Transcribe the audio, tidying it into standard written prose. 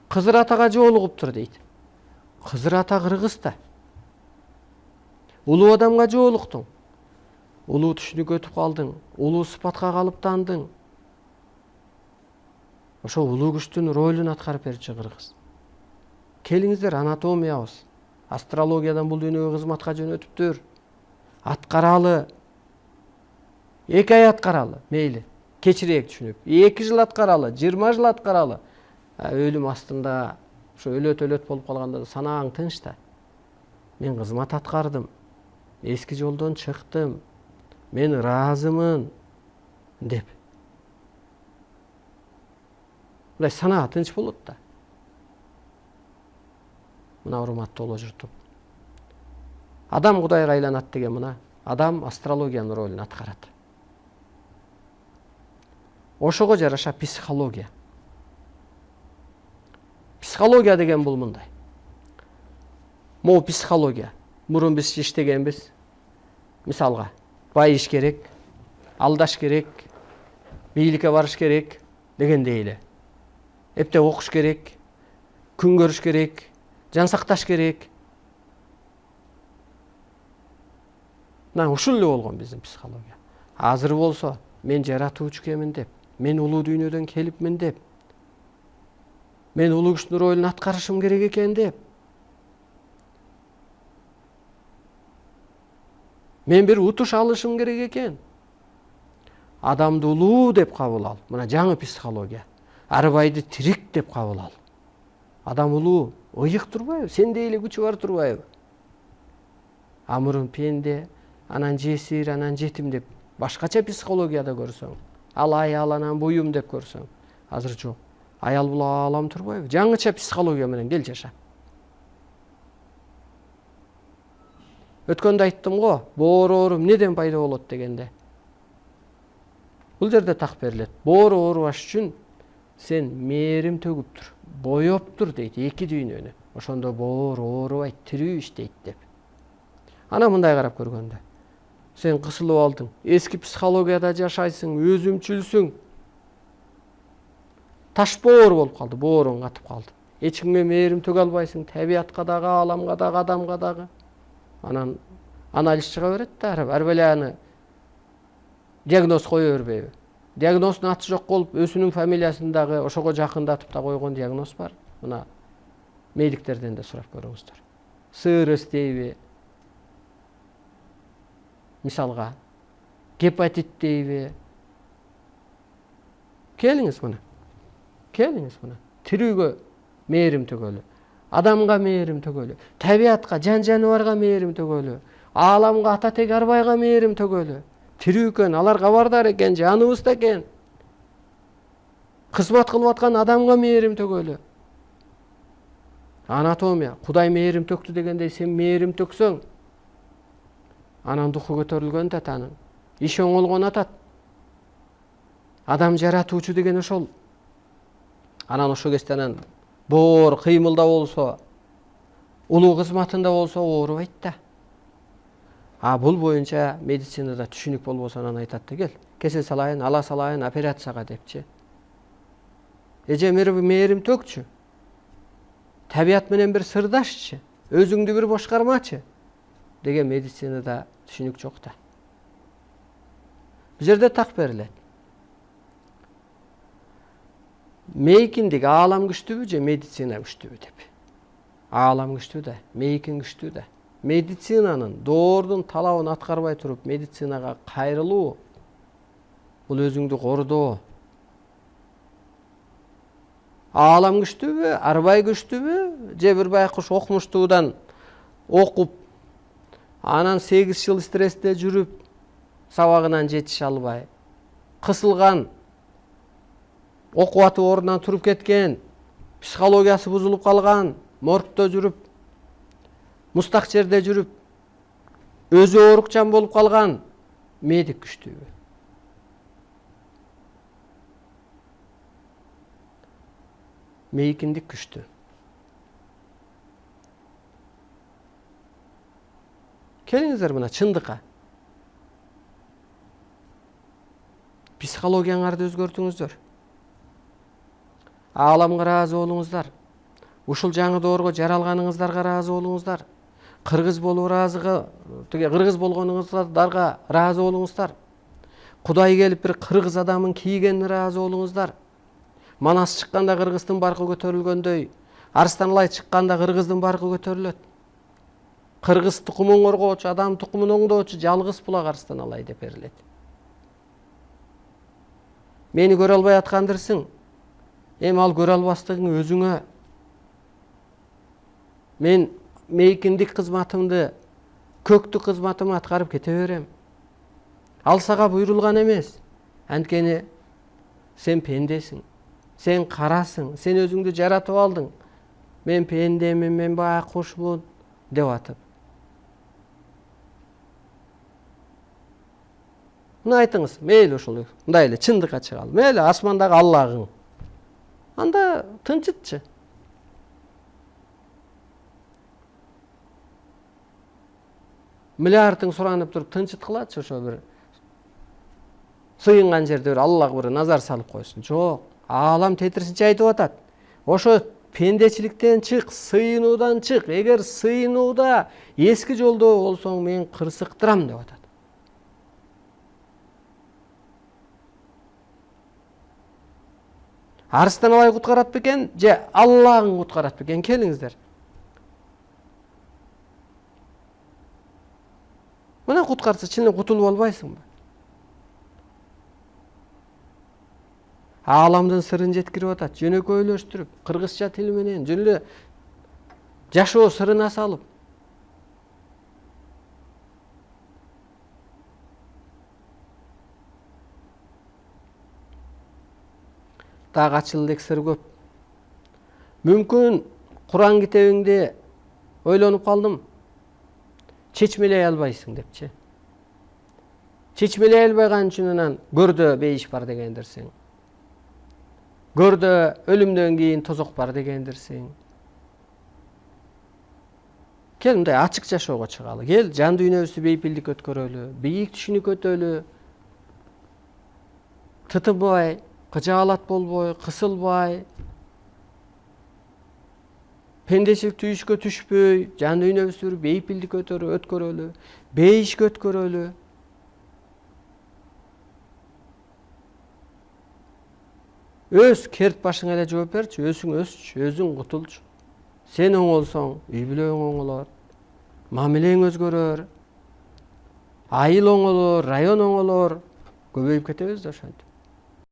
Кызыр атага жолугуптур дейт. Кызыр ата кыргыз да. Улуу адамга жолуктуң. Улуу түшүнүк өтүп калдың. Улуу сыпатка калыптандың. Ошо улуу күчтүн ролун аткарып берчү кыргыз. Келиңиздер, анатомиябыз, астрологиядан бул дүйнөгө кызматка жөнөтүптүр. Аткаралы. 2 ай аткаралы, мейли. Кечирээк түшүнүп. 2 жыл аткаралы, 20 жыл аткаралы. Өлүм астында ошо өлөт болуп калганда санааң тынч да. Мен кызмат аткардым. Эски жолдон чыктым. Мен ыраазымын деп. Мындай санаа тынч болот да. Мына урматтуу улуу журтум. Адам Кудайга айланат деген мына. Адам астрологиянын ролун аткарат. Ошого жараша психология. Психология деген бул мындай. Могу психология. Мурун биз иштегенбиз. Мисалга, байыш керек, алдаш керек, бийликке барыш керек дегендей эле. Эптеп окуш керек, күн көрүш керек, жан сакташ керек. Мына ушул эле болгон биздин психология. Азыр болсо мен жаратуучу экенмин деп, мен улуу дүйнөдөн келипмин деп, мен улуу күчтүн ролун аткарышым керек экен деп, мен бир утуш алышым керек экен. Адамды улуу деп кабыл ал. Мына жаңы психология. Арбайды тирик деп кабыл ал. Адам улуу, ыйык турбайбы? Сендей эле күчү бар турбайбы? Мурун пенде, анан жесир, анан жетим деп башкача психологияда көрсөң, ал аял, анан буюм деп көрсөң, азыр жок. Аял бул аалам турбайбы? Жаңыча психология менен кел жаша. Өткөндө айттым го, боор оору эмнеден пайда болот дегенде. Бул жерде так берилет. Боор оорубаш үчүн сен мээрим төгүптүр, боептур дейт эки дүйнөнү. Ошондо боор оорубайт, тирүү иштейт деп. Ана мындай карап көргөндө. Сен кысылып алдың, эски психологияда жашайсың, өзүмчүлсүң. Таш боор болуп калды, бооруң катып калды. Эч кимге мээрим төгө албайсың, табиятка дагы, ааламга дагы, адамга дагы. Анан анализ чыга берет да, ар беляны диагноз кое бербейби? Диагноздун аты жок болуп, өзүнүн фамилиясын дагы ошого жакындатып да койгон диагноз бар. Мына медиктерден да сурап көрүңүздөр. СРС дейби? Мисалга, гепатит дейби? Келиңиз мына. Келиңиз мына. Тирүүгө мээрим төгөлү. Адамга мээрим төгөлү. Табиятка, жан-жаныбарга мээрим төгөлү. Ааламга, ата тег арбайга мээрим төгөлү. Тирүү экен, алар кабардар экен, жаныбызда экен. Кызмат кылып аткан адамга мээрим төгөлү. Анатомия, Кудай мээрим төктү дегендей сен мээрим төксөң, анан духу көтөрүлгөн да атанын. Иш оңолгон атат. Адам жаратуучу деген ошол. Анан ошо кезден боор кыймылда болсо, улуу кызматында болсо оорубайт да. Бул боюнча медицинада түшүнүк болбосо анан айтат да, кел, кесе салайын, ала салайын операцияга депчи. Эже мээрим төкчү. Табият менен бир сырдашчы, өзүңдү бир бошкармачы деген медицинада түшүнүк жок да. Бул жерде так берилет. Мейкиндик аалам күчтүүбү же медицина күчтүүбү деп. Аалам күчтүү да, мейкин күчтүү да. Медицинанын доордун талабын аткарбай туруп медицинага кайрылуу, бул өзүңдү кордоо. Аалам күчтүүбү, арбай күчтүүбү же бир байкуш окумуштуудан окуп, анан 8 жыл стрессте жүрүп, сабагынан жетише албай, кысылган, окубаты ордунан туруп кеткен, психологиясы бузулуп калган, моргдо жүрүп, мустак жерде жүрүп, өзү оорукчан болуп калган медик күчтүүбү? Мейкиндик күчтүү. Келиңиздер мына чындыкка. Психологияңарды өзгөртүңүздөр. Ааламга ыраазы болуңуздар. ушул жаңы доорго жаралганыңыздарга ыраазы болуңуздар. Кыргыз болгонуңуздарга ыраазы болуңуздар. Кудай келип бир кыргыз адамын кийгенине ыраазы болуңуздар. Манас чыкканда кыргыздын баркы көтөрүлгөндөй, Арыстан Алай чыкканда кыргыздын баркы көтөрүлөт. Кыргыз тукумун коргоочу, адам тукумун оңдоочу жалгыз Булак Арыстан Алай деп берилет. Мени көрө албай аткандырсың. Эми ал көрө албастыгың өзүңө. Мен мейкиндик кызматымды, көктүк кызматымды аткарып кете берем. Ал сага буйрулган эмес. Анткени сен пендесиң. Сен карасың, сен өзүңдү жаратып алдың. Мен пендемин, мен байкушмун деп атып. Мына айтыңыз, мейли ушул мындай эле чындыкка чыгалы. Мейли асмандагы Аллагың. Анда тынчытчы. Миллиардың суранып туруп тынчыткылачы, ошо бир сыйынган жерде бир Аллах бир назар салып койсун. Жок, аалам тетирисинче айтып атат. Ошо пендечиликтен чык, сыйынуудан чык. Эгер сыйынууда эски жолдо болсоң, мен кырсыктырам деп атат. Арыстан Алай куткарат бекен, же Аллагың куткарат бекен? Келиңиздер. Мына куткарса чынын кутулуп албайсыңбы? Ааламдын сырын жеткирип атат, жөнөкөйлөштүрүп, кыргызча тил менен жөн эле жашоо сырына салып. Дагы ачылдык сыр көп. Мүмкүн Куран китебиңде ойлонуп калдым. Чечмелей албайсың депчи. Чечмелей албаган үчүн анан көрдө бейиш бар дегендирсиң. Көрдө өлүмдөн кийин тозок бар дегендирсиң. Кел мындай ачык жашоого чыгалы. Кел жан дүйнөбүздү бейпилдик өткөрөлү, бийик түшүнүк өтөлү. Тытынбай, кыжаалат болбой, кысылбай, пендечилик түйүшкө түшпөй, жан дүйнөбүздү бейпилдик өткөрөлү, бейишке өткөрөлү. Өз керт башыңа эле жооп берчи, өзүң өсчү, өзүң кутулчу. Сен оңолсоң, үй бүлөң оңолот, мамилең өзгөрөр, айыл оңолор, район оңолор, көбөйүп кетебиз да ошентип.